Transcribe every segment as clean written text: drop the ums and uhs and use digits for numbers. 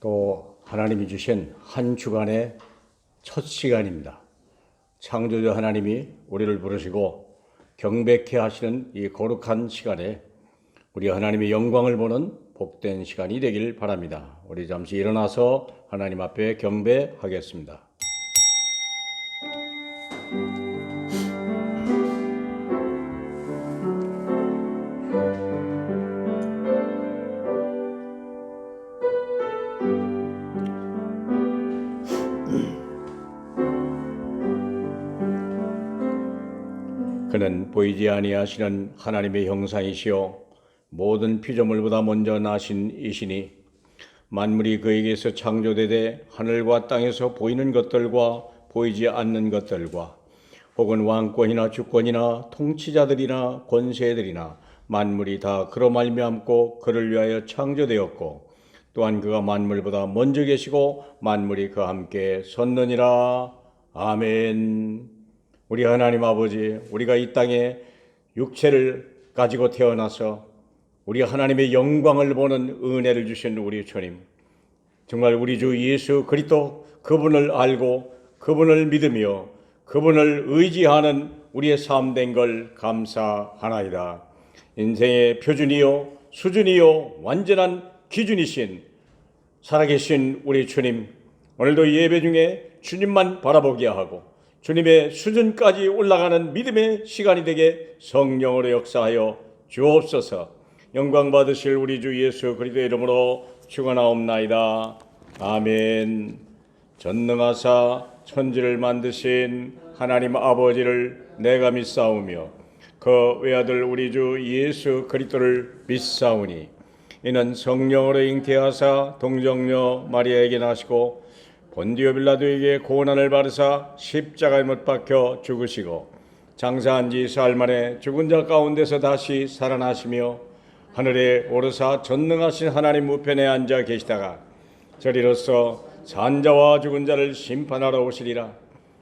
또 하나님이 주신 한 주간의 첫 시간입니다. 창조주 하나님이 우리를 부르시고 경배케 하시는 이 거룩한 시간에 우리 하나님의 영광을 보는 복된 시간이 되길 바랍니다. 우리 잠시 일어나서 하나님 앞에 경배하겠습니다. 그는 보이지 아니하시는 하나님의 형상이시요 모든 피조물보다 먼저 나신 이시니 만물이 그에게서 창조되되 하늘과 땅에서 보이는 것들과 보이지 않는 것들과 혹은 왕권이나 주권이나 통치자들이나 권세들이나 만물이 다 그로 말미암고 그를 위하여 창조되었고 또한 그가 만물보다 먼저 계시고 만물이 그와 함께 섰느니라. 아멘. 우리 하나님 아버지, 우리가 이 땅에 육체를 가지고 태어나서 우리 하나님의 영광을 보는 은혜를 주신 우리 주님, 정말 우리 주 예수 그리스도 그분을 알고 그분을 믿으며 그분을 의지하는 우리의 삶 된 걸 감사하나이다. 인생의 표준이요 수준이요 완전한 기준이신 살아계신 우리 주님, 오늘도 예배 중에 주님만 바라보게 하고 주님의 수준까지 올라가는 믿음의 시간이 되게 성령으로 역사하여 주옵소서. 영광 받으실 우리 주 예수 그리스도의 이름으로 축원하옵나이다. 아멘. 전능하사 천지를 만드신 하나님 아버지를 내가 믿사오며 그 외아들 우리 주 예수 그리스도를 믿사오니 이는 성령으로 잉태하사 동정녀 마리아에게 나시고 본디오 빌라도에게 고난을 받으사 십자가에 못 박혀 죽으시고 장사한 지 사흘 만에 죽은 자 가운데서 다시 살아나시며 하늘에 오르사 전능하신 하나님 우편에 앉아 계시다가 저리로서 산 자와 죽은 자를 심판하러 오시리라.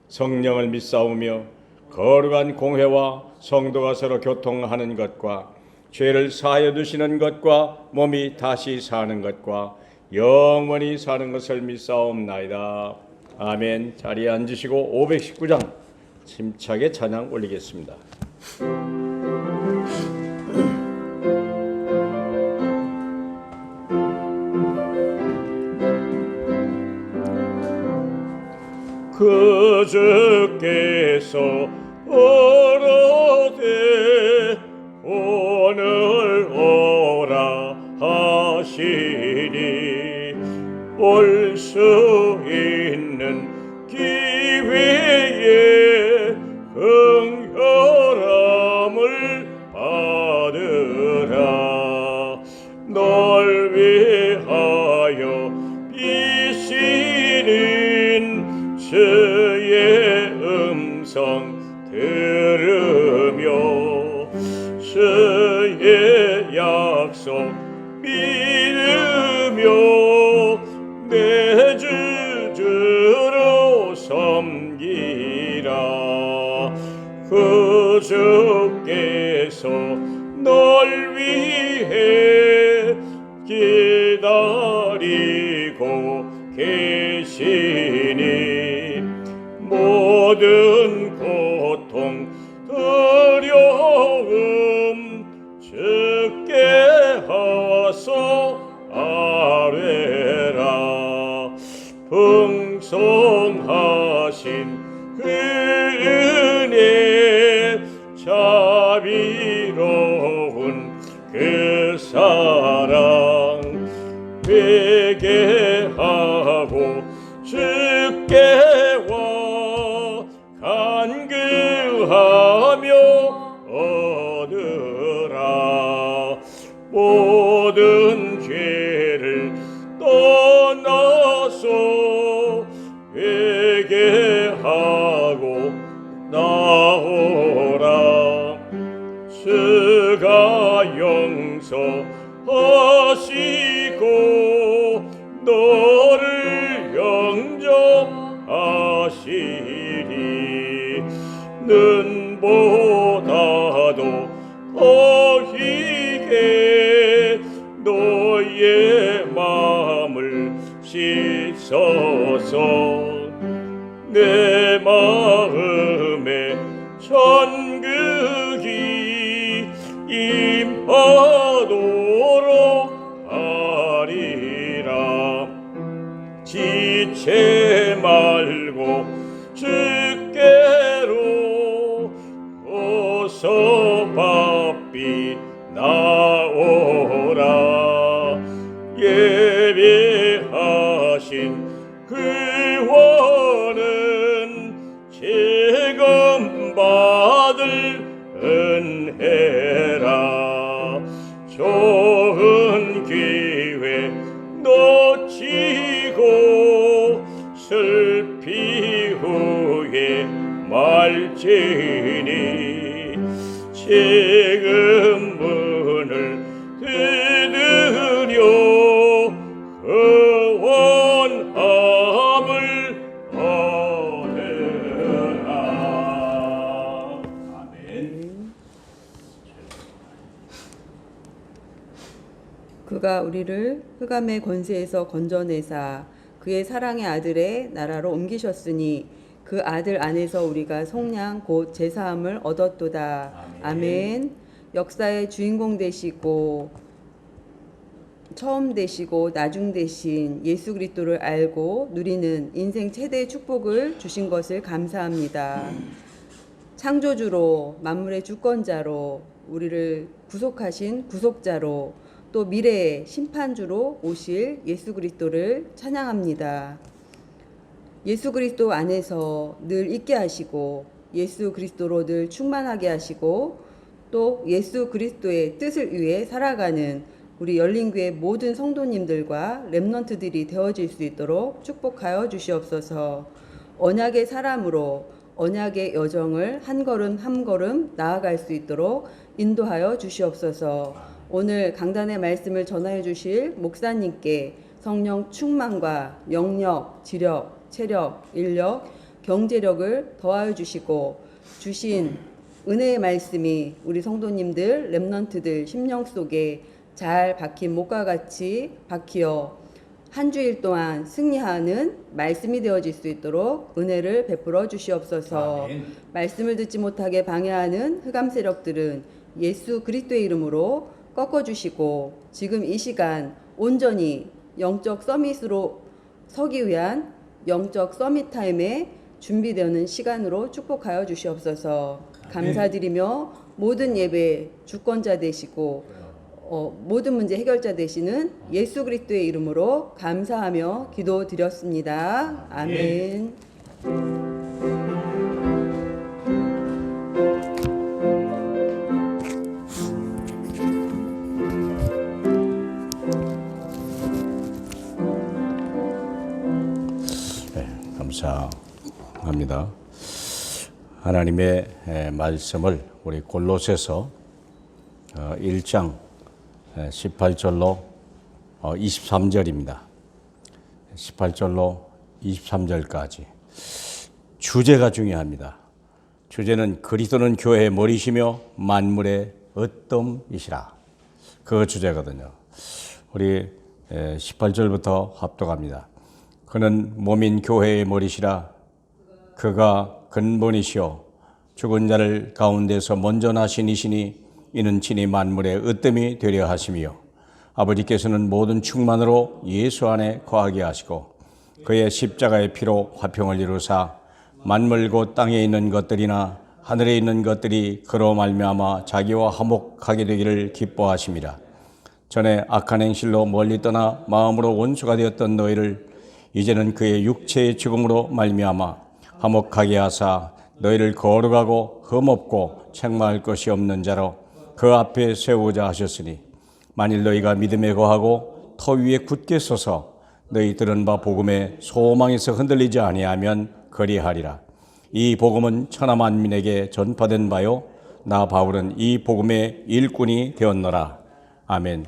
성령을 믿사오며 거룩한 공회와 성도가 서로 교통하는 것과 죄를 사하여 두시는 것과 몸이 다시 사는 것과 영원히 사는 것을 믿사옵나이다. 아멘. 자리에 앉으시고 519장 힘차게 찬양 올리겠습니다. 그 주께서 어로되 오늘 오라 하시니 올 수 있는 기회에 긍휼함을 받으라. 널 위하여 비시는 주의 음성 들으며 주의 약속 믿으며 내 주로 섬기라. 그 주께서 널 위해 기다리고 계시니 모든 고통 두려움 주께 하소 아뢰라. 풍성하신 그 은혜 자비로운 그 사랑 회개하고 주께와 간구하며 얻으라. 모든 죄를 떠나서 회개하고 나오라. 주가 용서하시고 너를 영접하리라. 땀을 씻어서 내 마음에 천국이 임하도록 하리라. 지체 말고 주께로 어서 바삐 나오라. 예배하신 구원은 지금 받을 은혜라. 좋은 기회 놓치고 슬피 후에 말지니 지금 문을 두드려 구원함을 얻으라. 아멘. 그가 우리를 흑암의 권세에서 건져내사 그의 사랑의 아들의 나라로 옮기셨으니 그 아들 안에서 우리가 속량 곧 제사함을 얻었도다. 아멘. 역사의 주인공 되시고 처음 되시고 나중 되신 예수 그리스도를 알고 누리는 인생 최대의 축복을 주신 것을 감사합니다. 창조주로 만물의 주권자로 우리를 구속하신 구속자로 또 미래의 심판주로 오실 예수 그리스도를 찬양합니다. 예수 그리스도 안에서 늘 있게 하시고 예수 그리스도로 늘 충만하게 하시고 또 예수 그리스도의 뜻을 위해 살아가는 우리 열린교회 모든 성도님들과 렘넌트들이 되어질 수 있도록 축복하여 주시옵소서. 언약의 사람으로 언약의 여정을 한 걸음 한 걸음 나아갈 수 있도록 인도하여 주시옵소서. 오늘 강단의 말씀을 전하여 주실 목사님께 성령 충만과 영력, 지력, 체력, 인력, 경제력을 더하여 주시고 주신 은혜의 말씀이 우리 성도님들, 렘넌트들 심령 속에 잘 박힌 목과 같이 박히어 한 주일 동안 승리하는 말씀이 되어질 수 있도록 은혜를 베풀어 주시옵소서. 아멘. 말씀을 듣지 못하게 방해하는 흑암 세력들은 예수 그리스도의 이름으로 꺾어주시고 지금 이 시간 온전히 영적 서밋으로 서기 위한 영적 서밋 타임에 준비되는 시간으로 축복하여 주시옵소서. 감사드리며 모든 예배 주권자 되시고 모든 문제 해결자 되시는 예수 그리스도의 이름으로 감사하며 기도드렸습니다. 아멘. 감사합니다. 하나님의 말씀을 우리 골로새서 1장 18절로 23절입니다. 18절로 23절까지 주제가 중요합니다. 주제는 그리스도는 교회의 머리시며 만물의 으뜸이시라. 그 주제거든요. 우리 18절부터 합독합니다. 그는 몸인 교회의 머리시라. 그가 근본이시오 죽은 자를 가운데서 먼저 나신 이시니 이는 친히 만물의 으뜸이 되려 하심이요 아버지께서는 모든 충만으로 예수 안에 거하게 하시고 그의 십자가의 피로 화평을 이루사 만물 곧 땅에 있는 것들이나 하늘에 있는 것들이 그로 말미암아 자기와 화목하게 되기를 기뻐하심이라. 전에 악한 행실로 멀리 떠나 마음으로 원수가 되었던 너희를 이제는 그의 육체의 죽음으로 말미암아 화목하게 하사 너희를 거룩하고 흠없고 책망할 것이 없는 자로 그 앞에 세우자 하셨으니 만일 너희가 믿음에 거하고 터 위에 굳게 서서 너희 들은 바 복음의 소망에서 흔들리지 아니하면 그리하리라. 이 복음은 천하 만민에게 전파된 바요 나 바울은 이 복음의 일꾼이 되었노라. 아멘.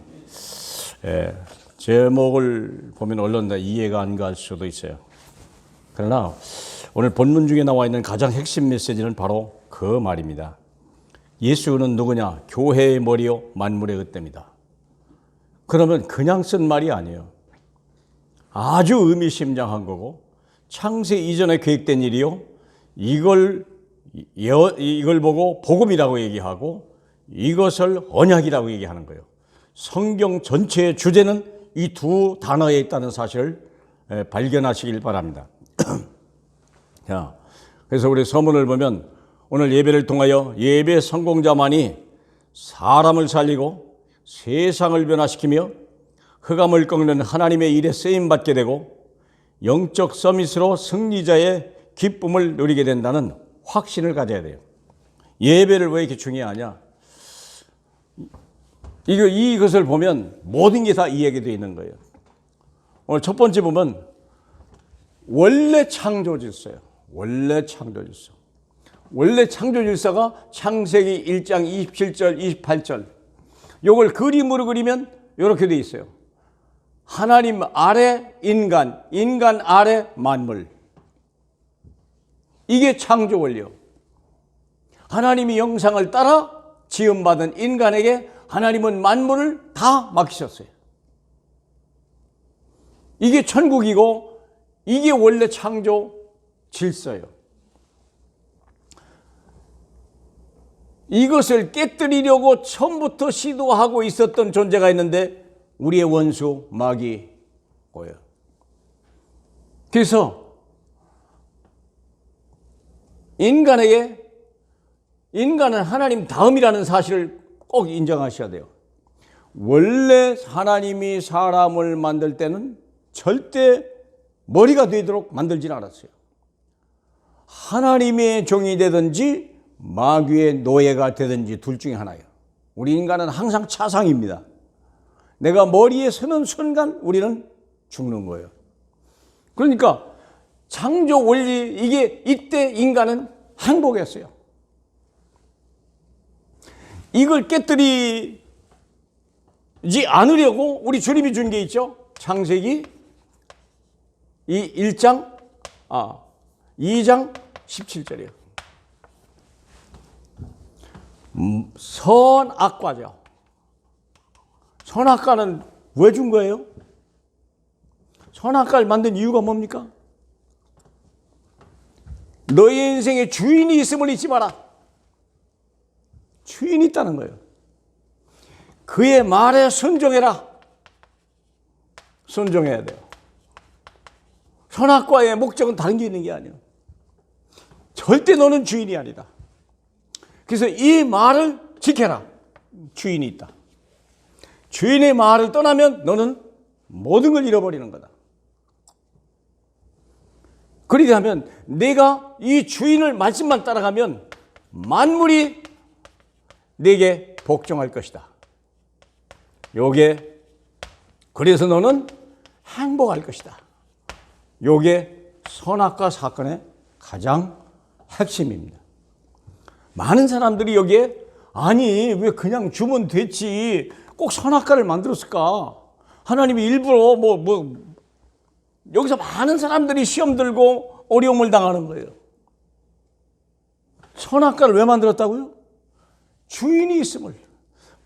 제목을 보면 얼른 다 이해가 안 갈 수도 있어요. 그러나 오늘 본문 중에 나와 있는 가장 핵심 메시지는 바로 그 말입니다. 예수는 누구냐? 교회의 머리요 만물의 으뜸이다. 그러면 그냥 쓴 말이 아니에요. 아주 의미심장한 거고 창세 이전에 계획된 일이요. 이걸 보고 복음이라고 얘기하고 이것을 언약이라고 얘기하는 거예요. 성경 전체의 주제는 이 두 단어에 있다는 사실을 발견하시길 바랍니다. 자, 그래서 우리 서문을 보면 오늘 예배를 통하여 예배 성공자만이 사람을 살리고 세상을 변화시키며 흑암을 꺾는 하나님의 일에 쓰임받게 되고 영적 서밋으로 승리자의 기쁨을 누리게 된다는 확신을 가져야 돼요. 예배를 왜 이렇게 중요하냐? 이것을 보면 모든 게 다 이해가 되어 있는 거예요. 오늘 첫 번째 보면 원래 창조질서예요. 원래 창조질서. 원래 창조질서가 창세기 1장 27절, 28절. 이걸 그림으로 그리면 이렇게 되어 있어요. 하나님 아래 인간, 인간 아래 만물. 이게 창조 원리요. 하나님이 영상을 따라 지음받은 인간에게 하나님은 만물을 다 맡기셨어요. 이게 천국이고 이게 원래 창조 질서예요. 이것을 깨뜨리려고 처음부터 시도하고 있었던 존재가 있는데 우리의 원수 마귀고요. 그래서 인간은 하나님 다음이라는 사실을 꼭 인정하셔야 돼요. 원래 하나님이 사람을 만들 때는 절대 머리가 되도록 만들진 않았어요. 하나님의 종이 되든지 마귀의 노예가 되든지 둘 중에 하나예요. 우리 인간은 항상 차상입니다. 내가 머리에 서는 순간 우리는 죽는 거예요. 그러니까 창조 원리, 이게 이때 인간은 행복했어요. 이걸 깨뜨리지 않으려고 우리 주님이 준 게 있죠. 창세기 2장 17절이에요. 선악과죠. 선악과는 왜 준 거예요? 선악과를 만든 이유가 뭡니까? 너의 인생에 주인이 있음을 잊지 마라. 주인이 있다는 거예요. 그의 말에 순종해라. 순종해야 돼요. 선악과의 목적은 다른 게 있는 게 아니에요. 절대 너는 주인이 아니다. 그래서 이 말을 지켜라. 주인이 있다. 주인의 말을 떠나면 너는 모든 걸 잃어버리는 거다. 그렇게 하면 내가 이 주인을 말씀만 따라가면 만물이 내게 복종할 것이다. 요게 그래서 너는 행복할 것이다. 요게 선악과 사건의 가장 핵심입니다. 많은 사람들이 여기에 아니 왜 그냥 주면 됐지 꼭 선악과를 만들었을까? 하나님이 일부러 여기서 많은 사람들이 시험 들고 어려움을 당하는 거예요. 선악과를 왜 만들었다고요? 주인이 있음을,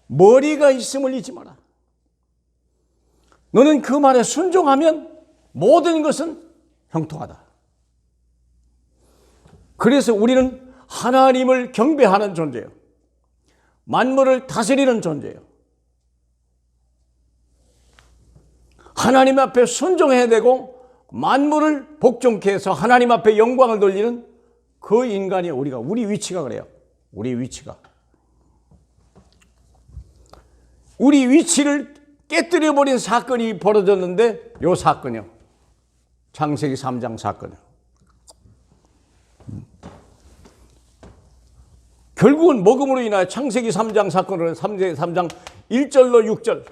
머리가 있음을 잊지 마라. 너는 그 말에 순종하면 모든 것은 형통하다. 그래서 우리는 하나님을 경배하는 존재예요. 만물을 다스리는 존재예요. 하나님 앞에 순종해야 되고 만물을 복종케 해서 하나님 앞에 영광을 돌리는 그 인간이 우리 위치가 그래요. 우리 위치가. 우리 위치를 깨뜨려버린 사건이 벌어졌는데 이 사건이요. 창세기 3장 사건이요. 결국은 먹음으로 인하여 창세기 3장 사건을 3장 1절로 6절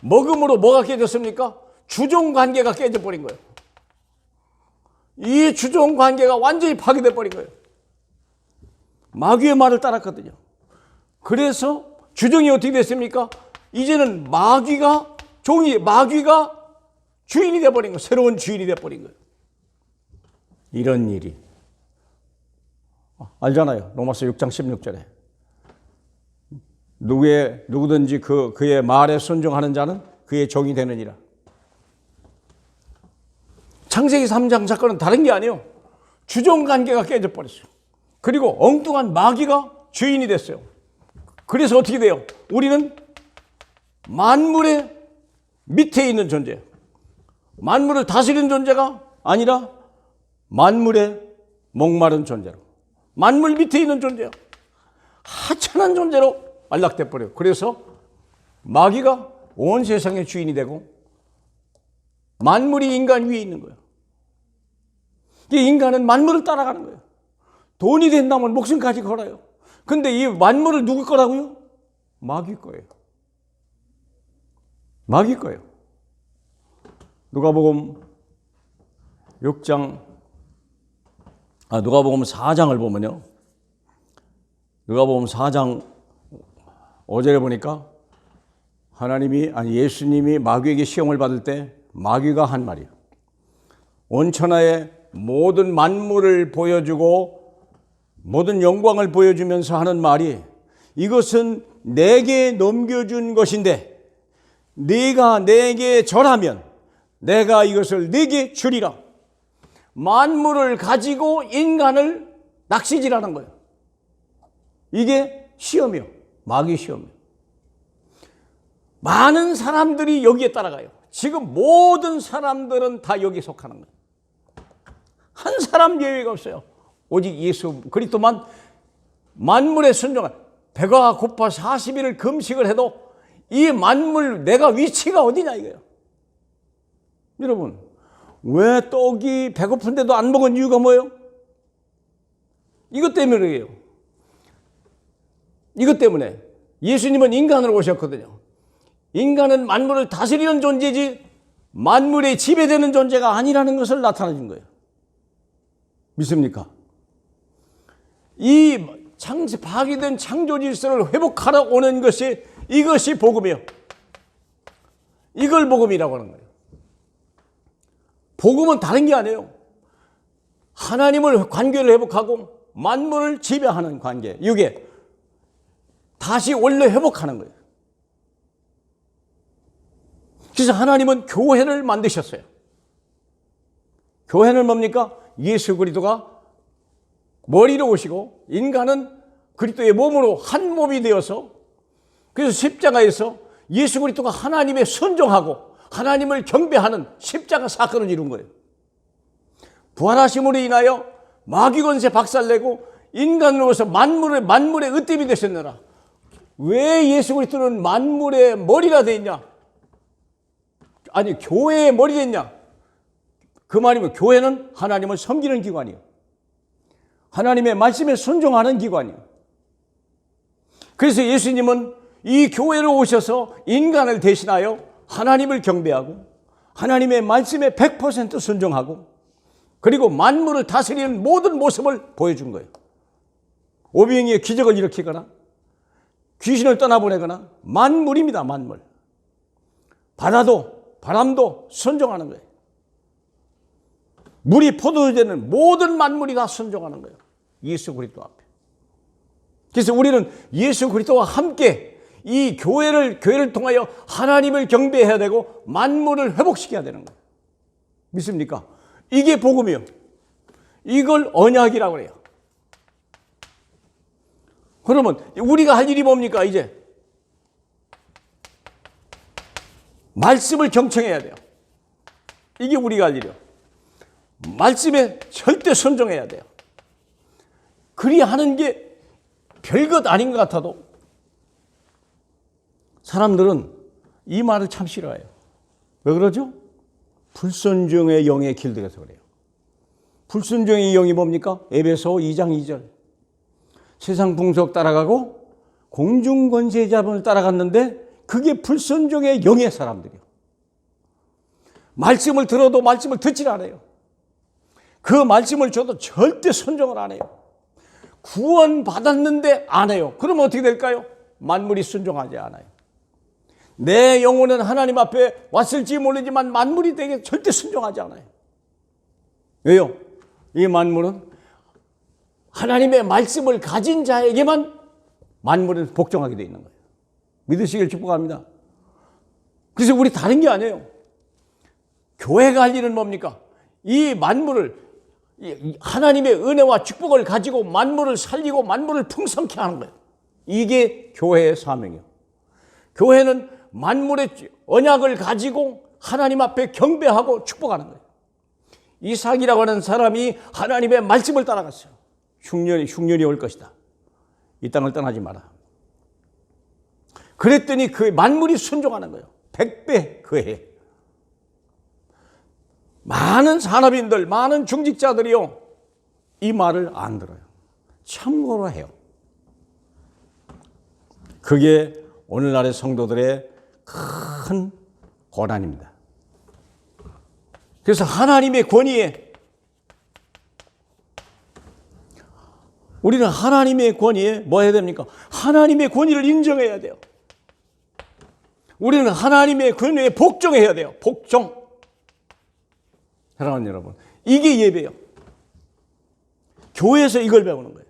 먹음으로 뭐가 깨졌습니까? 주종관계가 깨져버린 거예요. 이 주종관계가 완전히 파괴돼 버린 거예요. 마귀의 말을 따랐거든요. 그래서 주종이 어떻게 됐습니까? 이제는 마귀가 주인이 돼버린 거예요. 새로운 주인이 돼버린 거예요. 이런 일이 알잖아요. 로마서 6장 16절에 누구든지 그의 말에 순종하는 자는 그의 종이 되느니라. 창세기 3장 사건은 다른 게 아니에요. 주종관계가 깨져버렸어요. 그리고 엉뚱한 마귀가 주인이 됐어요. 그래서 어떻게 돼요? 우리는 만물의 밑에 있는 존재, 만물을 다스리는 존재가 아니라 만물의 목마른 존재로, 만물 밑에 있는 존재요. 하찮은 존재로 안락돼 버려요. 그래서 마귀가 온 세상의 주인이 되고 만물이 인간 위에 있는 거예요. 이 인간은 만물을 따라가는 거예요. 돈이 된다면 목숨까지 걸어요. 근데 이 만물을 누구 거라고요? 마귀 거예요. 마귀 거예요. 누가복음 4장을 보면요. 누가복음 4장 5절에 보니까 예수님이 마귀에게 시험을 받을 때 마귀가 한 말이에요. 온 천하의 모든 만물을 보여주고 모든 영광을 보여주면서 하는 말이, 이것은 내게 넘겨준 것인데 네가 내게 절하면 내가 이것을 네게 주리라. 만물을 가지고 인간을 낚시질하는 거예요. 이게 시험이요. 마귀 시험이요. 많은 사람들이 여기에 따라가요. 지금 모든 사람들은 다 여기에 속하는 거예요. 한 사람 예외가 없어요. 오직 예수 그리스도만 만물에 순종한, 배가 고파 40일을 금식을 해도 이 만물 내가 위치가 어디냐 이거예요. 여러분, 왜 떡이 배고픈데도 안 먹은 이유가 뭐예요? 이것 때문이에요. 이것 때문에 예수님은 인간으로 오셨거든요. 인간은 만물을 다스리는 존재지 만물에 지배되는 존재가 아니라는 것을 나타내 준 거예요. 믿습니까? 이 파괴된 창조 질서를 회복하러 오는 것이, 이것이 복음이에요. 이걸 복음이라고 하는 거예요. 복음은 다른 게 아니에요. 하나님을 관계를 회복하고 만물을 지배하는 관계, 이게 다시 원래 회복하는 거예요. 그래서 하나님은 교회를 만드셨어요. 교회는 뭡니까? 예수 그리스도가 머리로 오시고 인간은 그리스도의 몸으로 한 몸이 되어서, 그래서 십자가에서 예수 그리스도가 하나님의 순종하고 하나님을 경배하는 십자가 사건을 이룬 거예요. 부활하심으로 인하여 마귀 권세 박살내고 인간으로서 만물의 으뜸이 되셨느라. 왜 예수 그리스도는 만물의 머리가 되었냐? 아니, 교회의 머리 됐냐? 그 말이면 교회는 하나님을 섬기는 기관이에요. 하나님의 말씀에 순종하는 기관이에요. 그래서 예수님은 이 교회로 오셔서 인간을 대신하여 하나님을 경배하고 하나님의 말씀에 100% 순종하고 그리고 만물을 다스리는 모든 모습을 보여준 거예요. 오병이의 기적을 일으키거나 귀신을 떠나보내거나 만물입니다. 만물. 바람도 순종하는 거예요. 물이 포도되는 모든 만물이 다 순종하는 거예요. 예수 그리스도 앞에. 그래서 우리는 예수 그리스도와 함께 이 교회를 통하여 하나님을 경배해야 되고 만물을 회복시켜야 되는 거예요. 믿습니까? 이게 복음이에요. 이걸 언약이라고 해요. 그러면 우리가 할 일이 뭡니까? 이제 말씀을 경청해야 돼요. 이게 우리가 할 일이에요. 말씀에 절대 순종해야 돼요. 그리야 하는 게 별것 아닌 것 같아도 사람들은 이 말을 참 싫어해요. 왜 그러죠? 불순종의 영에 길들여서 그래요. 불순종의 영이 뭡니까? 에베소 2장 2절. 세상 풍속 따라가고 공중권세 자본을 따라갔는데 그게 불순종의 영의 사람들이에요. 말씀을 들어도 말씀을 듣질 않아요. 그 말씀을 줘도 절대 순종을 안 해요. 구원 받았는데 안 해요. 그러면 어떻게 될까요? 만물이 순종하지 않아요. 내 영혼은 하나님 앞에 왔을지 모르지만 만물이 되게 절대 순종하지 않아요. 왜요? 이 만물은 하나님의 말씀을 가진 자에게만 만물은 복종하게 되어 있는 거예요. 믿으시길 축복합니다. 그래서 우리 다른 게 아니에요. 교회가 할 일은 뭡니까? 이 만물을 하나님의 은혜와 축복을 가지고 만물을 살리고 만물을 풍성케 하는 거예요. 이게 교회의 사명이에요. 교회는 만물의 언약을 가지고 하나님 앞에 경배하고 축복하는 거예요. 이삭이라고 하는 사람이 하나님의 말씀을 따라갔어요. 흉년이 올 것이다. 이 땅을 떠나지 마라. 그랬더니 그 만물이 순종하는 거예요. 100배 그 해. 많은 산업인들, 많은 중직자들이요, 이 말을 안 들어요. 참고로 해요. 그게 오늘날의 성도들의 큰 고난입니다. 그래서 하나님의 권위에, 우리는 하나님의 권위에 뭐 해야 됩니까? 하나님의 권위를 인정해야 돼요. 우리는 하나님의 권위에 복종해야 돼요. 복종. 사랑하는 여러분, 이게 예배예요. 교회에서 이걸 배우는 거예요.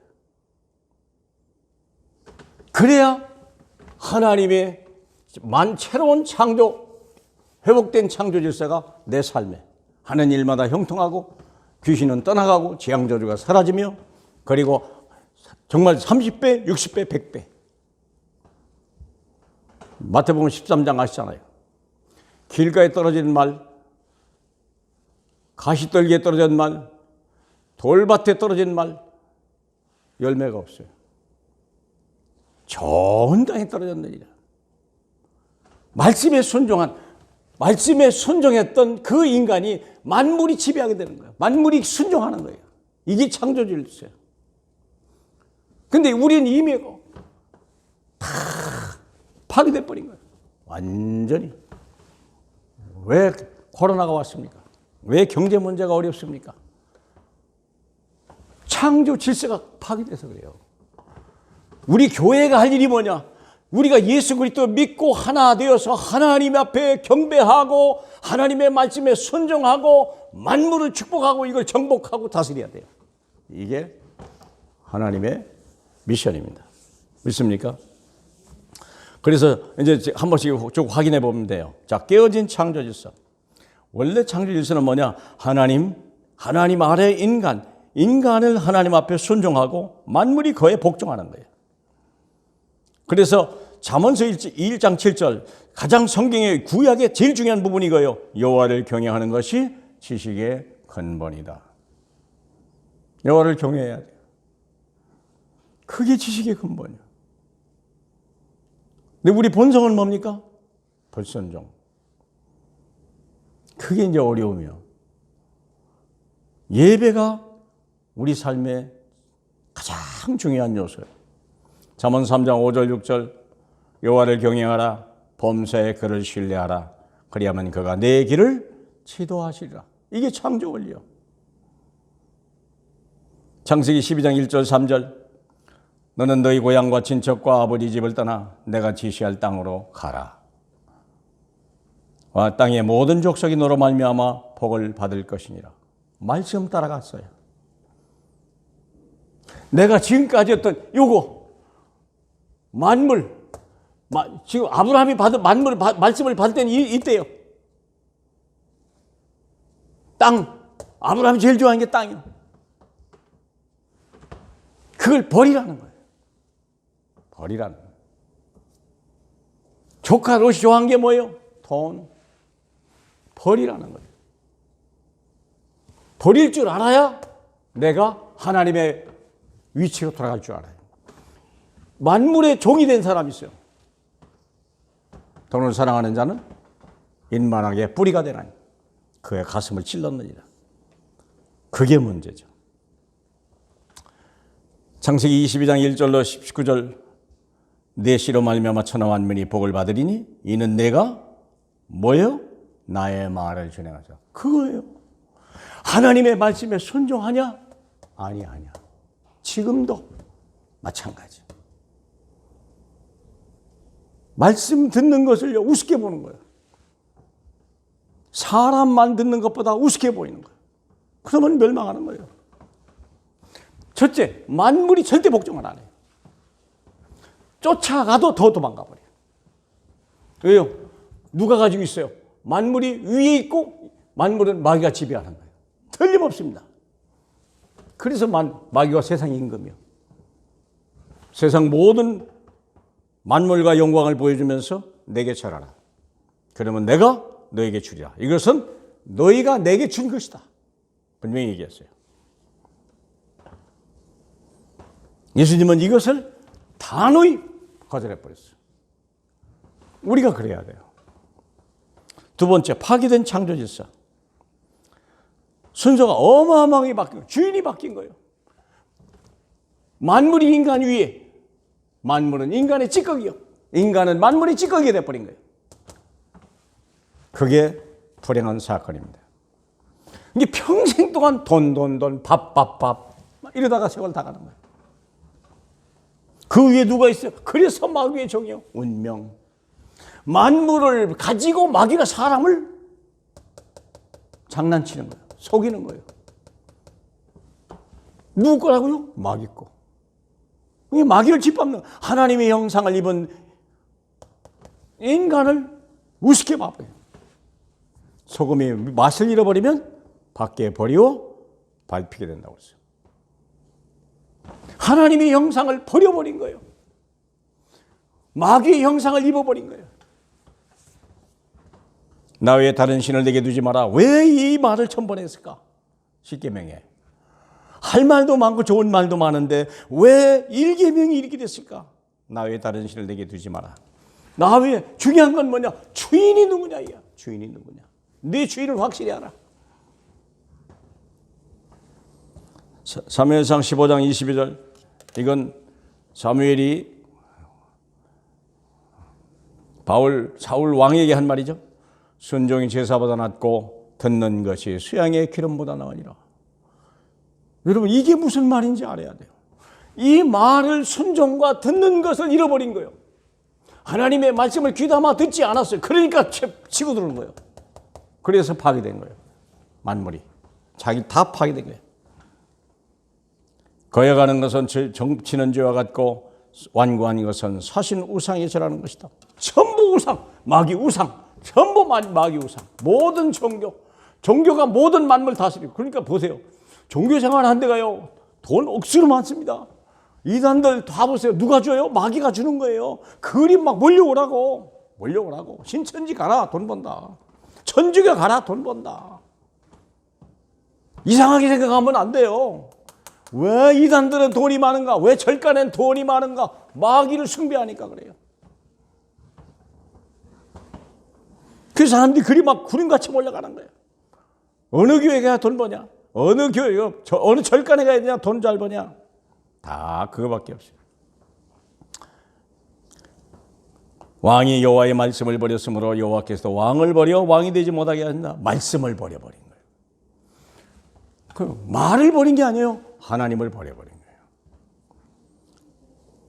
그래야 하나님의 새로운 창조, 회복된 창조 질서가 내 삶에 하는 일마다 형통하고 귀신은 떠나가고 재앙저주가 사라지며, 그리고 정말 30배, 60배, 100배. 마태복음 13장 아시잖아요. 길가에 떨어진 말, 가시떨기에 떨어진 말, 돌밭에 떨어진 말, 열매가 없어요. 좋은 땅에 떨어졌느니라. 말씀에 순종했던 그 인간이 만물이 지배하게 되는 거예요. 만물이 순종하는 거예요. 이게 창조 질서예요. 근데 우리는 이미 다 파괴돼 버린 거예요. 완전히. 왜 코로나가 왔습니까? 왜 경제 문제가 어렵습니까? 창조 질서가 파괴돼서 그래요. 우리 교회가 할 일이 뭐냐? 우리가 예수 그리스도 믿고 하나 되어서 하나님 앞에 경배하고 하나님의 말씀에 순종하고 만물을 축복하고 이걸 정복하고 다스려야 돼요. 이게 하나님의 미션입니다. 믿습니까? 그래서 이제 한 번씩 쭉 확인해 보면 돼요. 자, 깨어진 창조 질서. 원래 창조 질서는 뭐냐? 하나님 아래 인간을 하나님 앞에 순종하고 만물이 그에 복종하는 거예요. 그래서 잠언서 1장 7절, 가장 성경의 구약의 제일 중요한 부분이 이거예요. 여호와를 경외하는 것이 지식의 근본이다. 여호와를 경외해야 돼요. 그게 지식의 근본이에요. 근데 우리 본성은 뭡니까? 불순종. 그게 이제 어려움이요. 예배가 우리 삶의 가장 중요한 요소예요. 잠언 3장 5절 6절, 여호와를 경외하라, 범사에 그를 신뢰하라, 그리하면 그가 내 길을 지도하시리라. 이게 창조 원리요. 창세기 12장 1절 3절, 너는 너희 고향과 친척과 아버지 집을 떠나 내가 지시할 땅으로 가라. 땅의 모든 족속이 너로 말미암아 복을 받을 것이니라. 말씀 따라갔어요. 내가 지금까지 했던 요거 만물, 지금 아브라함이 받은 말씀을 받을 때는 이때요. 땅, 아브라함이 제일 좋아하는 게 땅이요. 그걸 버리라는 거예요. 버리라는 거예요. 조카 롯이 좋아하는 게 뭐예요? 돈. 버리라는 거예요. 버릴 줄 알아야 내가 하나님의 위치로 돌아갈 줄 알아요. 만물의 종이 된 사람이 있어요. 돈을 사랑하는 자는 인만하게 뿌리가 되나니 그의 가슴을 찔렀느니라. 그게 문제죠. 창세기 22장 1절로 19절, 내 씨로 말미암아 천하 만민이 복을 받으리니 이는 내가 뭐예요? 나의 말을 준행하자. 그거예요. 하나님의 말씀에 순종하냐? 아니야. 지금도 마찬가지. 말씀 듣는 것을 우습게 보는 거예요. 사람만 듣는 것보다 우습게 보이는 거예요. 그러면 멸망하는 거예요. 첫째, 만물이 절대 복종을 안 해요. 쫓아가도 더 도망가 버려요. 왜요? 누가 가지고 있어요? 만물이 위에 있고 만물은 마귀가 지배하는 거예요. 틀림없습니다. 그래서 마귀가 세상의 임금이요. 세상 모든 만물과 영광을 보여주면서 내게 절하라. 그러면 내가 너에게 주리라. 이것은 너희가 내게 준 것이다. 분명히 얘기했어요. 예수님은 이것을 단호히 거절해버렸어요. 우리가 그래야 돼요. 두 번째, 파괴된 창조 질서. 순서가 어마어마하게 바뀐 거예요. 주인이 바뀐 거예요. 만물이 인간 위에, 만물은 인간의 찌꺼기요. 인간은 만물의 찌꺼기가 돼버린 거예요. 그게 불행한 사건입니다. 이게 평생 동안 돈, 밥 이러다가 세월 다 가는 거예요. 그 위에 누가 있어요? 그래서 마귀의 종이요. 운명. 만물을 가지고 마귀가 사람을 장난치는 거예요. 속이는 거예요. 누구 거라고요? 마귀 거. 이게 마귀를 짓밟는 하나님의 형상을 입은 인간을 우습게 봐버려요. 소금이 맛을 잃어버리면 밖에 버리고 밟히게 된다고 했어요. 하나님의 형상을 버려버린 거예요. 마귀의 형상을 입어버린 거예요. 나 외에 다른 신을 내게 두지 마라. 왜 이 말을 천번했을까? 십계명에. 할 말도 많고 좋은 말도 많은데 왜 1계명이 이렇게 됐을까? 나 외에 다른 신을 내게 두지 마라. 나 외에 중요한 건 뭐냐? 주인이 누구냐 이야. 주인이 누구냐? 네 주인을 확실히 알아. 사무엘상 15장 22절. 이건 사무엘이 사울 왕에게 한 말이죠. 순종이 제사보다 낫고 듣는 것이 수양의 기름보다 나으니라. 여러분 이게 무슨 말인지 알아야 돼요. 이 말을 순종과 듣는 것을 잃어버린 거예요. 하나님의 말씀을 귀담아 듣지 않았어요. 그러니까 치고 들어오는 거예요. 그래서 파괴된 거예요. 만물이. 자기 다 파괴된 거예요. 거여가는 것은 정치는 죄와 같고 완고한 것은 사신 우상에 절하는 것이다. 전부 우상, 마귀 우상, 전부 마귀 우상. 모든 종교가 모든 만물 다스리고. 그러니까 보세요. 종교 생활 한 데가요. 돈 억수로 많습니다. 이단들 다 보세요. 누가 줘요? 마귀가 주는 거예요. 그림 막 몰려오라고. 신천지 가라 돈 번다. 천주교 가라 돈 번다. 이상하게 생각하면 안 돼요. 왜 이단들은 돈이 많은가? 왜 절간엔 돈이 많은가? 마귀를 숭배하니까 그래요. 그 사람들이 그리 막 구름같이 몰려가는 거예요. 어느 교회 가야 돈 버냐? 어느 교회, 어느 절간에 가야 되냐? 돈 잘 버냐? 다 그거밖에 없어요. 왕이 여호와의 말씀을 버렸으므로 여호와께서 왕을 버려 왕이 되지 못하게 하신다. 말씀을 버려버린 거예요. 그 말을 버린 게 아니에요. 하나님을 버려버린 거예요.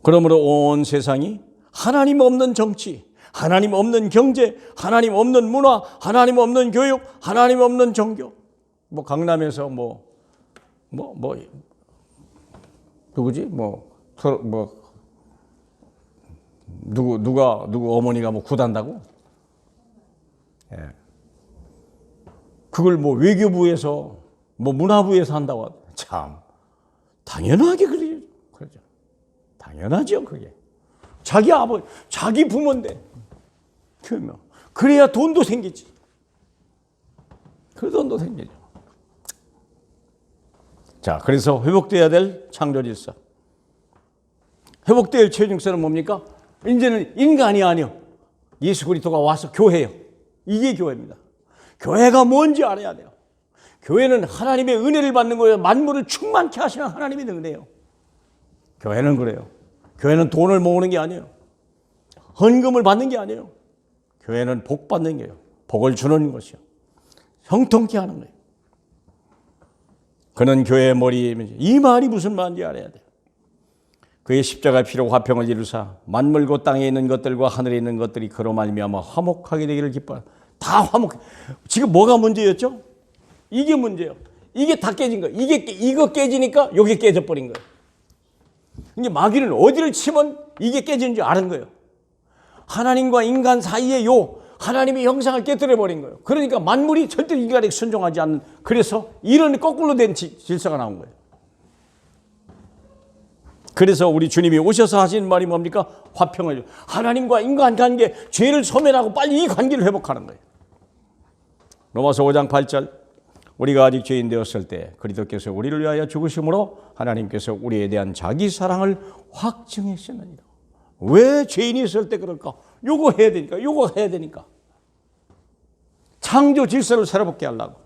그러므로 온 세상이 하나님 없는 정치, 하나님 없는 경제, 하나님 없는 문화, 하나님 없는 교육, 하나님 없는 종교. 뭐 강남에서 누구지? 누구 어머니가 구단다고? 예. 그걸 외교부에서 문화부에서 한다고. 참 당연하게 그러죠. 당연하죠, 그게. 자기 아버지, 자기 부모인데. 그래야 돈도 생기지. 그 돈도 생기죠. 자, 그래서 회복돼야 될 창조 질서. 회복될 최종성은 뭡니까? 이제는 인간이 아니요. 예수 그리스도가 와서 교회예요. 이게 교회입니다. 교회가 뭔지 알아야 돼요. 교회는 하나님의 은혜를 받는 거예요. 만물을 충만케 하시는 하나님의 은혜예요. 교회는 그래요. 교회는 돈을 모으는 게 아니에요. 헌금을 받는 게 아니에요. 교회는 복 받는 게요. 복을 주는 것이요. 형통케 하는 거예요. 그는 교회의 머리이면서 이 말이 무슨 말인지 알아야 돼요. 그의 십자가 피로 화평을 이루사 만물고 땅에 있는 것들과 하늘에 있는 것들이 그로 말미암아 화목하게 되기를 기뻐. 다 화목. 지금 뭐가 문제였죠? 이게 문제예요. 이게 다 깨진 거예요. 이거 깨지니까 이게 깨져버린 거예요. 이게 마귀는 어디를 치면 이게 깨지는 줄 아는 거예요. 하나님과 인간 사이에 하나님의 형상을 깨뜨려 버린 거예요. 그러니까 만물이 절대 인간에게 순종하지 않는, 그래서 이런 거꾸로 된 질서가 나온 거예요. 그래서 우리 주님이 오셔서 하신 말이 뭡니까? 화평을, 하나님과 인간 관계, 죄를 소멸하고 빨리 이 관계를 회복하는 거예요. 로마서 5장 8절, 우리가 아직 죄인 되었을 때 그리스도께서 우리를 위하여 죽으심으로 하나님께서 우리에 대한 자기 사랑을 확증하셨느니라. 왜 죄인이 있을 때 그럴까? 요거 해야 되니까, 요거 해야 되니까. 창조 질서를 새롭게 하려고.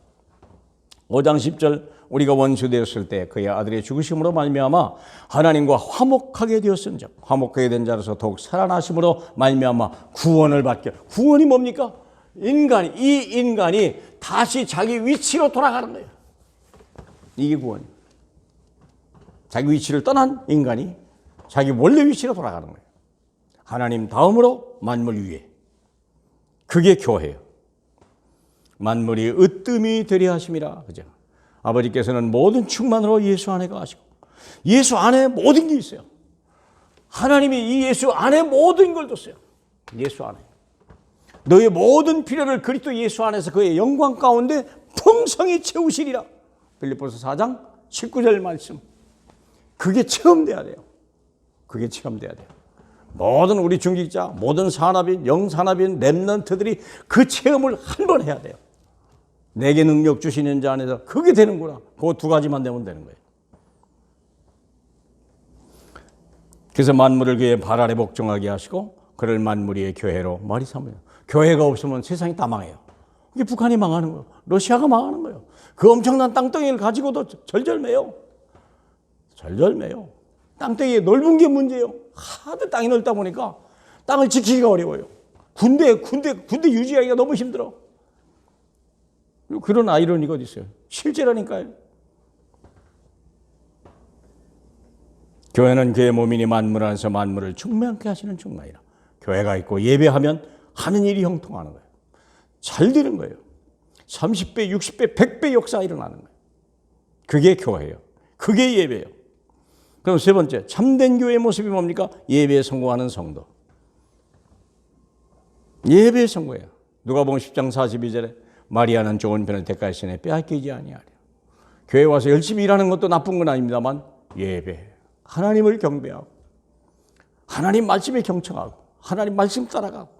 5장 10절, 우리가 원수 되었을 때 그의 아들의 죽으심으로 말미암아 하나님과 화목하게 되었은즉 화목하게 된 자로서 더욱 살아나심으로 말미암아 구원을 받게. 구원이 뭡니까? 이 인간이 다시 자기 위치로 돌아가는 거예요. 이게 구원이에요. 자기 위치를 떠난 인간이 자기 원래 위치로 돌아가는 거예요. 하나님 다음으로 만물 위에. 그게 교회예요. 만물이 으뜸이 되려 하심이라. 그죠? 아버지께서는 모든 충만으로 예수 안에 가시고 예수 안에 모든 게 있어요. 하나님이 이 예수 안에 모든 걸 뒀어요. 예수 안에. 너의 모든 필요를 그리스도 예수 안에서 그의 영광 가운데 풍성히 채우시리라. 빌립보서 4장 19절 말씀. 그게 체험돼야 돼요. 그게 체험돼야 돼요. 모든 우리 중직자, 모든 산업인, 영산업인, 렘넌트들이 그 체험을 한 번 해야 돼요. 내게 능력 주시는 자 안에서 그게 되는구나. 그 두 가지만 되면 되는 거예요. 그래서 만물을 그의 발 아래 복종하게 하시고 그를 만물 위의 교회로 말이 삼아요. 교회가 없으면 세상이 다 망해요. 그게 북한이 망하는 거예요. 러시아가 망하는 거예요. 그 엄청난 땅덩이를 가지고도 절절매요. 절절매요. 땅덩이에 넓은 게 문제예요. 하도 땅이 넓다 보니까 땅을 지키기가 어려워요. 군대 유지하기가 너무 힘들어. 그런 아이러니가 어디 있어요? 실제라니까요. 교회는 그의 몸이니 만물 안에서 만물을 충만케 하시는 충만이라. 교회가 있고 예배하면 하는 일이 형통하는 거예요. 잘 되는 거예요. 30배, 60배, 100배 역사 일어나는 거예요. 그게 교회예요. 그게 예배예요. 그럼 세 번째, 참된 교회의 모습이 뭡니까? 예배에 성공하는 성도. 예배에 성공해요. 누가복음 10장 42절에 마리아는 좋은 편을 택하시네 빼앗기지 아니하려. 교회 와서 열심히 일하는 것도 나쁜 건 아닙니다만 예배, 하나님을 경배하고 하나님 말씀에 경청하고 하나님 말씀 따라가고.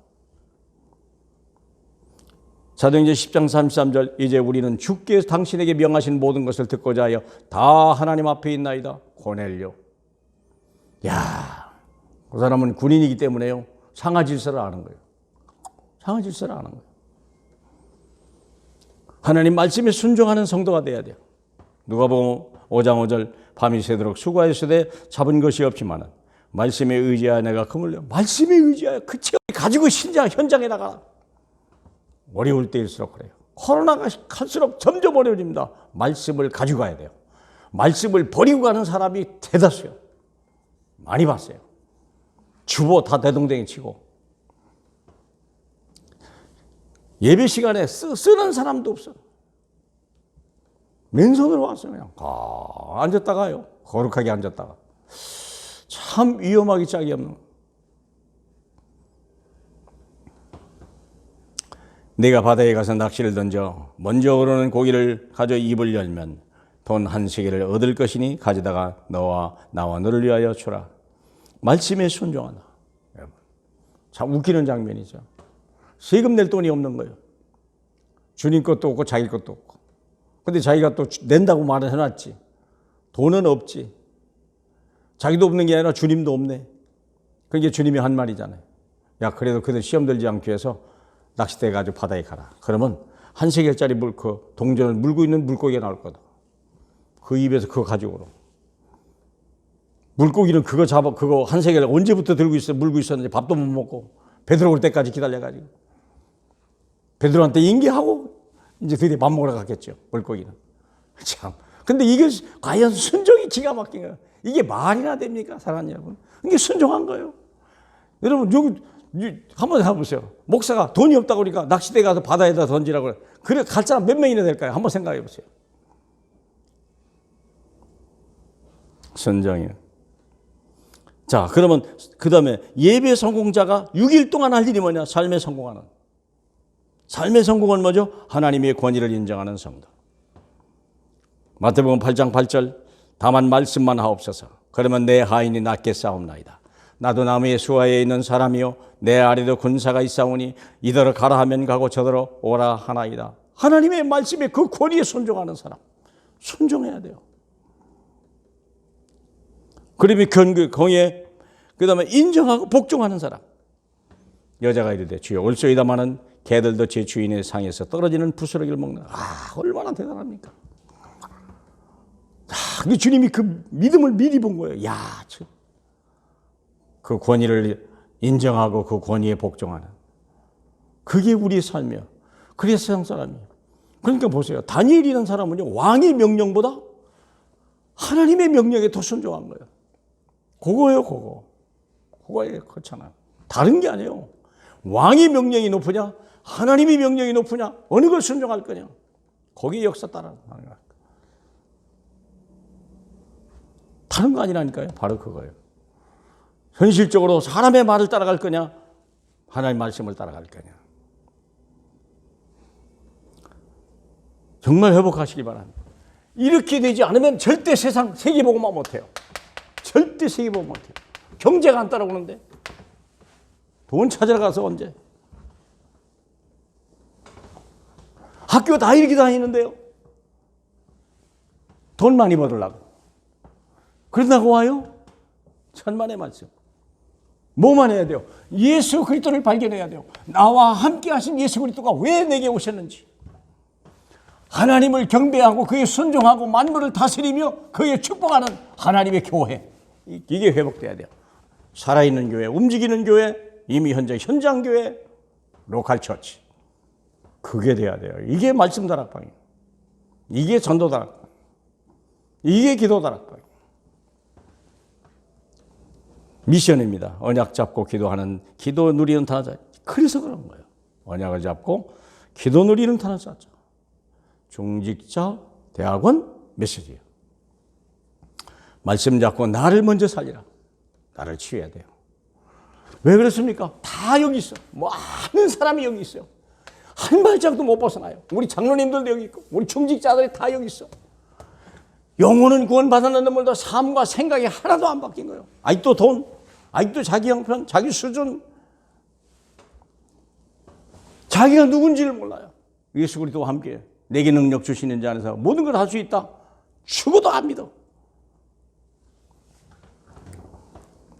사도행전 10장 33절, 이제 우리는 주께서 당신에게 명하신 모든 것을 듣고자 하여 다 하나님 앞에 있나이다. 고넬료. 야, 그 사람은 군인이기 때문에요. 상하 질서를 아는 거예요. 상하 질서를 아는 거예요. 하나님 말씀에 순종하는 성도가 돼야 돼요. 누가복음 5장 5절, 밤이 새도록 수고하였으되 잡은 것이 없지만은 말씀에 의지하여 내가 그물려. 말씀에 의지하여 그 체험 가지고 현장에 나가. 어려울 때일수록 그래요. 코로나가 갈수록 점점 어려워집니다. 말씀을 가지고 가야 돼요. 말씀을 버리고 가는 사람이 대다수요. 많이 봤어요. 주보 다 대동댕이 치고. 예배 시간에 쓰는 사람도 없어. 맨손으로 왔어요. 그냥 앉았다가요. 거룩하게 앉았다가. 참 위험하기 짝이 없는 거예요. 내가 바다에 가서 낚시를 던져 먼저 오르는 고기를 가져 입을 열면 돈 한 세겔을 얻을 것이니 가져다가 너와 나와 너를 위하여 주라. 말씀에 순종하나. 여러분, 참 웃기는 장면이죠. 세금 낼 돈이 없는 거예요. 주님 것도 없고 자기 것도 없고. 근데 자기가 또 낸다고 말을 해놨지. 돈은 없지. 자기도 없는 게 아니라 주님도 없네. 그게 주님이 한 말이잖아요. 야, 그래도 그들 시험 들지 않기 위해서 낚싯대 가지고 바다에 가라. 그러면 한 세겔짜리 그 동전을 물고 있는 물고기가 나올 거다. 그 입에서 그거 가지고 오라. 물고기는 그거 한 세겔 언제부터 물고 있었는지 밥도 못 먹고 베드로 올 때까지 기다려가지고 베드로한테 인계하고 이제 드디어 밥 먹으러 갔겠죠. 물고기는. 참. 근데 이게 과연 순종이 기가 막힌 거예요. 이게 말이나 됩니까? 사랑하는 여러분. 이게 순종한 거예요. 여러분 여기 한번 해보세요. 목사가 돈이 없다고 그러니까 낚싯대 가서 바다에다 던지라고 그래 갈 사람 몇 명이나 될까요? 한번 생각해 보세요. 순종이요. 자, 그러면 그 다음에 예배 성공자가 6일 동안 할 일이 뭐냐? 삶에 성공하는. 삶의 성공은 뭐죠? 하나님의 권위를 인정하는 성도. 마태복음 8장 8절 다만 말씀만 하옵소서. 그러면 내 하인이 낫게 싸움나이다. 나도 나무의 수하에 있는 사람이요 내 아래도 군사가 있사오니 이더러 가라 하면 가고 저더러 오라 하나이다. 하나님의 말씀에 그 권위에 순종하는 사람. 순종해야 돼요. 그러면 경외 그 다음에 인정하고 복종하는 사람. 여자가 이르되 주여 올소이다마는 개들도 제 주인의 상에서 떨어지는 부스러기를 먹는. 얼마나 대단합니까? 근데 주님이 그 믿음을 미리 본 거예요. 그 권위를 인정하고 그 권위에 복종하는. 그게 우리의 삶이에요. 그래서 세상 사람이에요. 그러니까 보세요. 다니엘이라는 사람은요, 왕의 명령보다 하나님의 명령에 더 순종한 거예요. 그거예요, 그거. 그거예요, 그렇잖아요. 다른 게 아니에요. 왕의 명령이 높으냐, 하나님의 명령이 높으냐, 어느 걸 순종할 거냐. 거기에 역사 따라가는 거예요. 다른 거 아니라니까요. 바로 그거예요. 현실적으로 사람의 말을 따라갈 거냐, 하나님의 말씀을 따라갈 거냐. 정말 회복하시기 바랍니다. 이렇게 되지 않으면 절대 세상 세계복음만 못해요. 절대 세계복음 못해요. 경제가 안 따라오는데 돈 찾으러 가서 언제? 학교 다 이렇게 다니는데요. 돈 많이 벌으려고. 그러다가 와요? 천만의 말씀. 뭐만 해야 돼요? 예수 그리스도를 발견해야 돼요. 나와 함께 하신 예수 그리스도가 왜 내게 오셨는지. 하나님을 경배하고 그에 순종하고 만물을 다스리며 그에 축복하는 하나님의 교회. 이게 회복돼야 돼요. 살아있는 교회, 움직이는 교회, 이미 현장 교회, 로컬 처치. 그게 돼야 돼요. 이게 말씀 다락방이에요. 이게 전도 다락방. 이게 기도 다락방. 미션입니다. 언약 잡고 기도하는, 기도 누리는 타자. 그래서 그런 거예요. 언약을 잡고 기도 누리는 타자. 중직자 대학원 메시지예요. 말씀 잡고 나를 먼저 살리라. 나를 치유해야 돼요. 왜 그렇습니까? 다 여기 있어. 많은 사람이 여기 있어요. 한 발짝도 못 벗어나요. 우리 장로님들도 여기 있고 우리 중직자들이 다 여기 있어. 영혼은 구원받았는데 뭘더 삶과 생각이 하나도 안 바뀐 거예요. 아직도 돈, 아직도 자기 형편, 자기 수준, 자기가 누군지를 몰라요. 예수 그리스도와 함께 내게 능력 주시는 자 안에서 모든 걸 할 수 있다. 죽어도 안 믿어.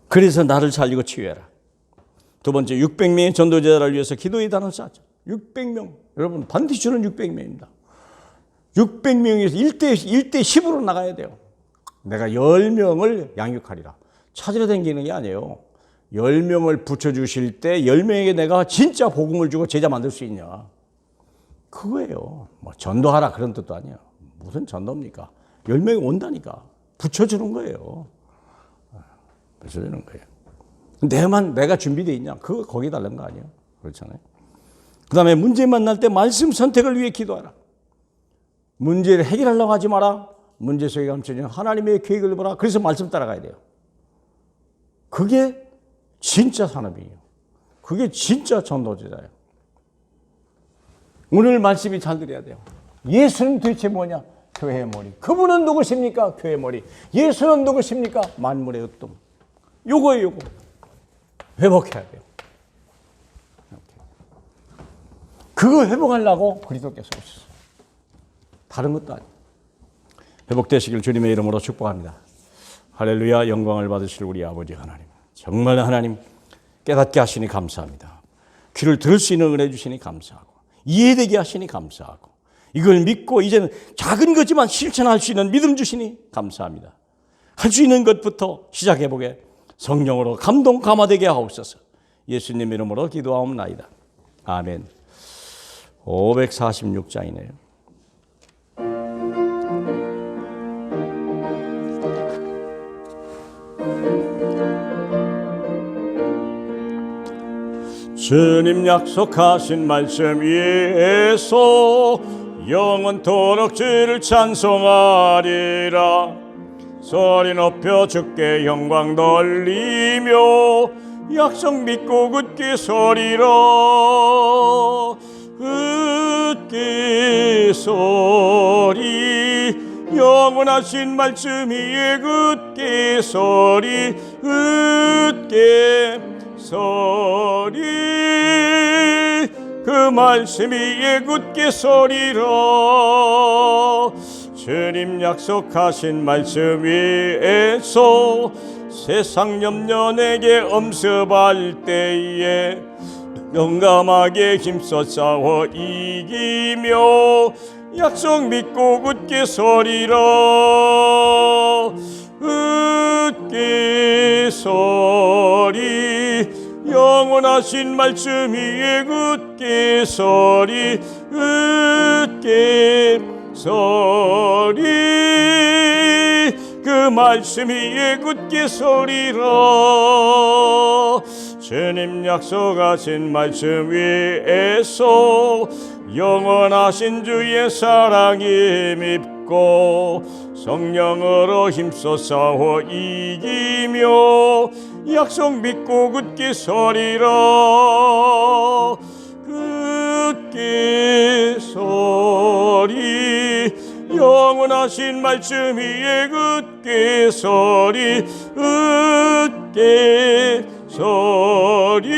그래서 나를 살리고 치유해라. 두 번째, 600명의 전도제자를 위해서 기도의 단을 쌓자. 600명. 여러분 반드시 주는 600명입니다. 600명에서 1대 10으로 나가야 돼요. 내가 10명을 양육하리라. 찾으러 다니는 게 아니에요. 10명을 붙여주실 때 10명에게 내가 진짜 복음을 주고 제자 만들 수 있냐. 그거예요. 뭐 전도하라 그런 뜻도 아니에요. 무슨 전도입니까? 10명이 온다니까. 붙여주는 거예요. 붙여주는 거예요. 내가 준비되어 있냐. 그거 거기에 달린 거 아니에요. 그렇잖아요. 그 다음에 문제 만날 때 말씀 선택을 위해 기도하라. 문제를 해결하려고 하지 마라. 문제 속에 감춰진 하나님의 계획을 보라. 그래서 말씀 따라가야 돼요. 그게 진짜 산업이에요. 그게 진짜 전도제자예요. 오늘 말씀이 잘 들어야 돼요. 예수는 도대체 뭐냐? 교회의 머리. 그분은 누구십니까? 교회의 머리. 예수는 누구십니까? 만물의 으뜸. 요거예요, 요거. 회복해야 돼요. 그거 회복하려고 그리스도께서 오셨어요. 다른 것도 아니에요. 회복되시길 주님의 이름으로 축복합니다. 할렐루야. 영광을 받으실 우리 아버지 하나님. 정말 하나님 깨닫게 하시니 감사합니다. 귀를 들을 수 있는 은혜 주시니 감사하고 이해되게 하시니 감사하고 이걸 믿고 이제는 작은 거지만 실천할 수 있는 믿음 주시니 감사합니다. 할 수 있는 것부터 시작해보게 성령으로 감동 감화되게 하옵소서. 예수님 이름으로 기도하옵나이다. 아멘. 546장이네요. 주님 약속하신 말씀 위에서 영원토록 주를 찬송하리라. 소리 높여 주께 영광 돌리며 약속 믿고 굳게 서리라. 굳게 서리 영원하신 말씀 위에 굳게 서리 굳게 서리 그 말씀 위에 굳게 서리라 주님 약속하신 말씀 위에서 세상 염려 내게 엄습할 때에 용감하게 힘써 싸워 이기며 약속 믿고 굳게 서리라 굳게 서리 영원하신 말씀 위에 굳게 서리 굳게 서리 그 말씀 위에 굳게 서리라 주님 약속하신 말씀 위에서 영원하신 주의 사랑이 밉고 성령으로 힘써 싸워 이기며 약속 믿고 굳게 서리라 굳게 서리 영원하신 말씀 위에 굳게 서리 굳게 서리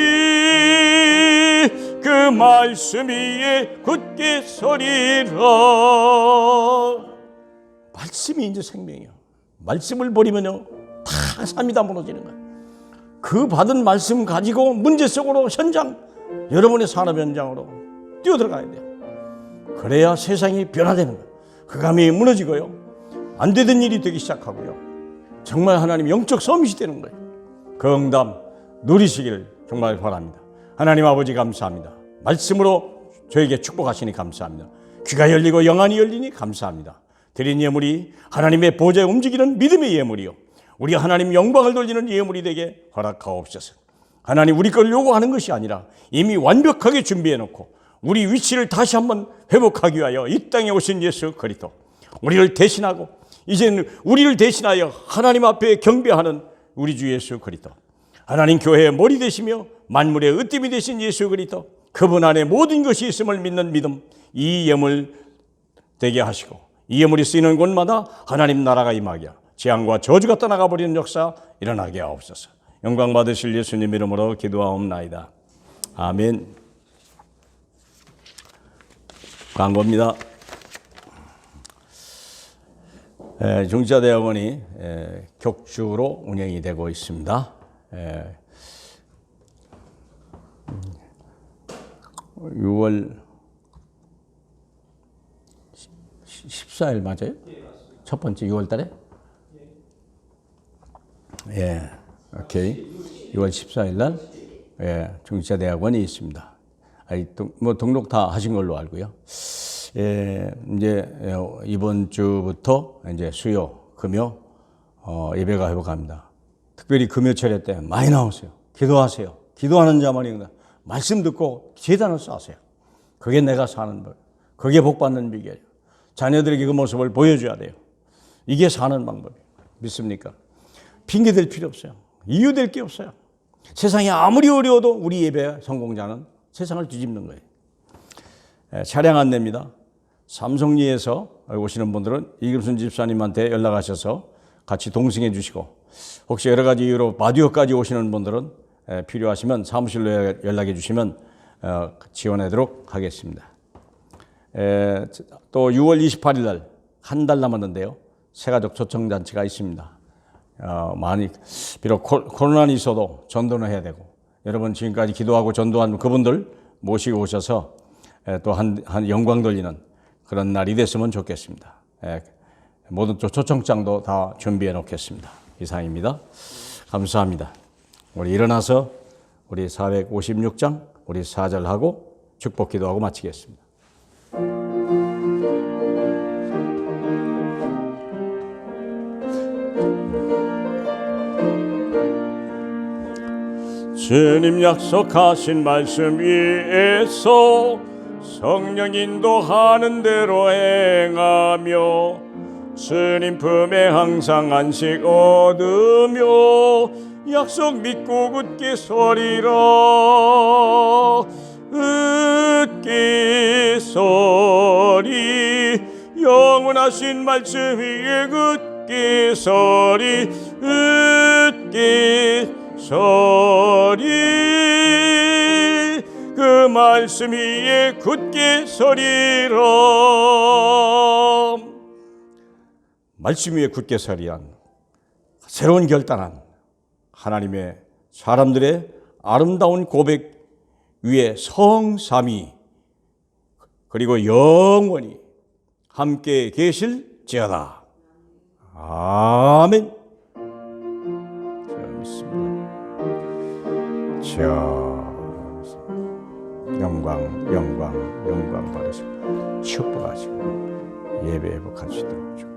그 말씀 위에 굳게 서리라 말씀이 이제 생명이요 말씀을 버리면요 다 삶이 다 무너지는 거예요 그 받은 말씀 가지고 문제 속으로 현장 여러분의 산업 현장으로 뛰어들어가야 돼요 그래야 세상이 변화되는 거예요 그 감이 무너지고요 안 되던 일이 되기 시작하고요 정말 하나님 영적 서밋이 되는 거예요 그 응답 누리시길 정말 바랍니다 하나님 아버지 감사합니다 말씀으로 저에게 축복하시니 감사합니다 귀가 열리고 영안이 열리니 감사합니다 드린 예물이 하나님의 보좌에 움직이는 믿음의 예물이요 우리 하나님 영광을 돌리는 예물이 되게 허락하옵소서 하나님 우리 걸 요구하는 것이 아니라 이미 완벽하게 준비해 놓고 우리 위치를 다시 한번 회복하기 위하여 이 땅에 오신 예수 그리스도 우리를 대신하고 이제는 우리를 대신하여 하나님 앞에 경배하는 우리 주 예수 그리스도 하나님 교회의 머리 되시며 만물의 으뜸이 되신 예수 그리스도 그분 안에 모든 것이 있음을 믿는 믿음 이 예물 되게 하시고 이 예물이 쓰이는 곳마다 하나님 나라가 임하게 재앙과 저주가 떠나가버리는 역사 일어나게 하옵소서 영광 받으실 예수님 이름으로 기도하옵나이다 아멘 광고입니다 중시자대학원이 격주로 운영이 되고 있습니다 6월 14일 맞아요? 첫 번째 6월 달에? 예, 오케이. 6월 14일 날 중시자대학원이 있습니다. 뭐 등록 다 하신 걸로 알고요. 이제 이번 주부터 이제 수요, 금요 예배가 회복합니다. 특별히 금요 철회 때 많이 나오세요. 기도하세요. 기도하는 자만이 말씀 듣고 제단을 쌓으세요. 그게 내가 사는 법. 그게 복 받는 비결이에요. 자녀들에게 그 모습을 보여줘야 돼요. 이게 사는 방법이에요. 믿습니까? 핑계 댈 필요 없어요. 이유 될 게 없어요. 세상이 아무리 어려워도 우리 예배 성공자는 세상을 뒤집는 거예요. 차량 안내입니다. 삼성리에서 오시는 분들은 이금순 집사님한테 연락하셔서 같이 동승해 주시고 혹시 여러 가지 이유로 바디오까지 오시는 분들은 필요하시면 사무실로 연락해 주시면 지원하도록 하겠습니다. 또 6월 28일 날 한 달 남았는데요. 새가족 초청잔치가 있습니다. 많이 비록 코로나는 있어도 전도는 해야 되고 여러분 지금까지 기도하고 전도한 그분들 모시고 오셔서 또 한 영광 돌리는 그런 날이 됐으면 좋겠습니다. 모든 초청장도 다 준비해 놓겠습니다. 이상입니다. 감사합니다. 우리 일어나서 우리 456장 우리 4절하고 축복 기도하고 마치겠습니다. 주님 약속하신 말씀 위에서 성령 인도하는 대로 행하며 주님 품에 항상 안식 얻으며 약속 믿고 굳게 서리라 으깨서리 영원하신 말씀 위에 으깨서리 으깨서리 그 말씀 위에 굳게 서리라. 말씀 위에 굳게 서리한 새로운 결단한 하나님의 사람들의 아름다운 고백 위에 성삼위 그리고 영원히 함께 계실지어다. 아멘. 자, 믿습니다. 자, 영광 받으시고 축복하시고 예배 회복하시도록